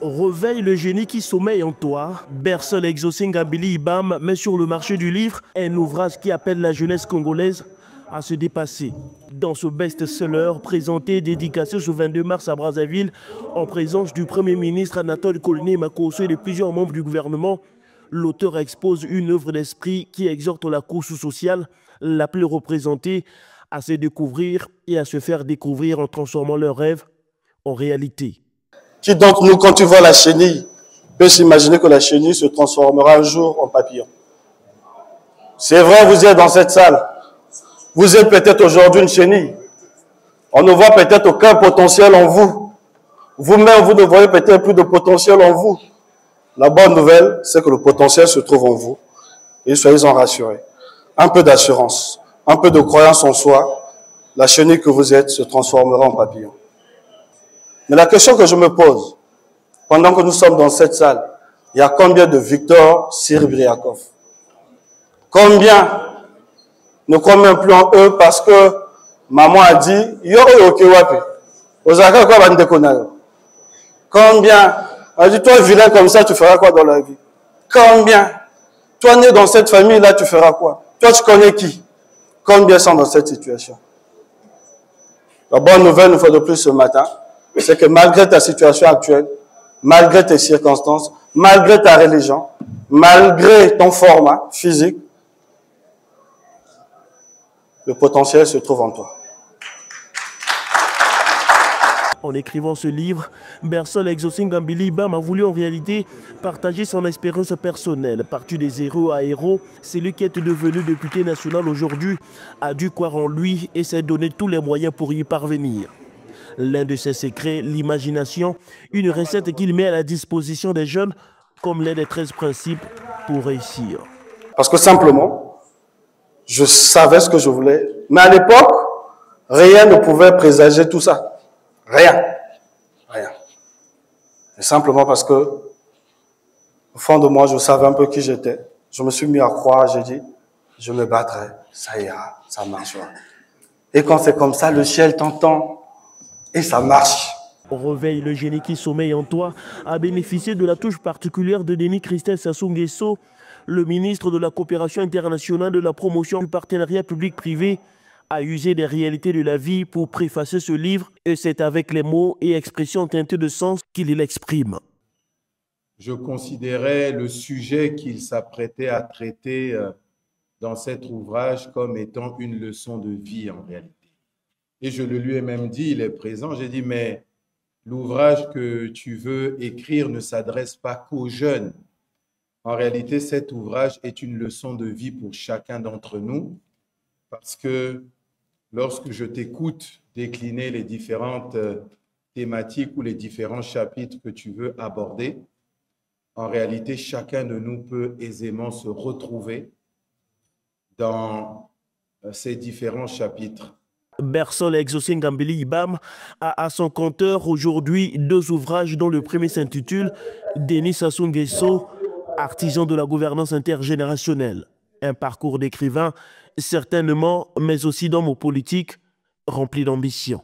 Réveille le génie qui sommeille en toi. Bersol Exaucé Ngambili Ibam met sur le marché du livre un ouvrage qui appelle la jeunesse congolaise à se dépasser. Dans ce best-seller présenté et dédicacé ce 22 mars à Brazzaville, en présence du Premier ministre Anatole Kolné Makosso et de plusieurs membres du gouvernement, l'auteur expose une œuvre d'esprit qui exhorte la couche sociale, la plus représentée, à se découvrir et à se faire découvrir en transformant leurs rêves en réalité. Qui d'entre nous, quand tu vois la chenille, peut s'imaginer que la chenille se transformera un jour en papillon? C'est vrai, vous êtes dans cette salle. Vous êtes peut-être aujourd'hui une chenille. On ne voit peut-être aucun potentiel en vous. Vous-même, vous ne voyez peut-être plus de potentiel en vous. La bonne nouvelle, c'est que le potentiel se trouve en vous. Et soyez-en rassurés. Un peu d'assurance, un peu de croyance en soi, la chenille que vous êtes se transformera en papillon. Mais la question que je me pose, pendant que nous sommes dans cette salle, il y a combien de Victor Sirbriakov? Combien ne croient même plus en eux parce que maman a dit yo okewapi. Ozaka quoi bandekonayo. Combien? Elle dit toi vilain comme ça, tu feras quoi dans la vie? Combien? Toi né dans cette famille là, tu feras quoi? Toi tu connais qui? Combien sont dans cette situation? La bonne nouvelle une fois de plus ce matin, c'est que malgré ta situation actuelle, malgré tes circonstances, malgré ta religion, malgré ton format physique, le potentiel se trouve en toi. En écrivant ce livre, Bersol Exaucé Ngambili Ibam a voulu en réalité partager son expérience personnelle. Parti des zéros à héros, celui qui est devenu député national aujourd'hui a dû croire en lui et s'est donné tous les moyens pour y parvenir. L'un de ses secrets, l'imagination, une recette qu'il met à la disposition des jeunes comme l'un des 13 principes pour réussir. Parce que simplement, je savais ce que je voulais. Mais à l'époque, rien ne pouvait présager tout ça. Rien. Rien. Et simplement parce que, au fond de moi, je savais un peu qui j'étais. Je me suis mis à croire, j'ai dit, je me battrai, ça ira, ça marchera. Et quand c'est comme ça, le ciel t'entend. Et ça marche. Réveille le génie qui sommeille en toi a bénéficié de la touche particulière de Denis Christelle Sassou Nguesso, le ministre de la Coopération internationale, de la promotion du partenariat public-privé, a usé des réalités de la vie pour préfacer ce livre et c'est avec les mots et expressions teintés de sens qu'il l'exprime. Je considérais le sujet qu'il s'apprêtait à traiter dans cet ouvrage comme étant une leçon de vie en réalité. Et je le lui ai même dit, il est présent, j'ai dit, mais l'ouvrage que tu veux écrire ne s'adresse pas qu'aux jeunes. En réalité, cet ouvrage est une leçon de vie pour chacun d'entre nous, parce que lorsque je t'écoute décliner les différentes thématiques ou les différents chapitres que tu veux aborder, en réalité, chacun de nous peut aisément se retrouver dans ces différents chapitres. Bersol Exaucé Ngambili Ibam a à son compteur aujourd'hui 2 ouvrages dont le premier s'intitule Denis Sassou Nguesso, artisan de la gouvernance intergénérationnelle. Un parcours d'écrivain certainement, mais aussi d'homme politique rempli d'ambition.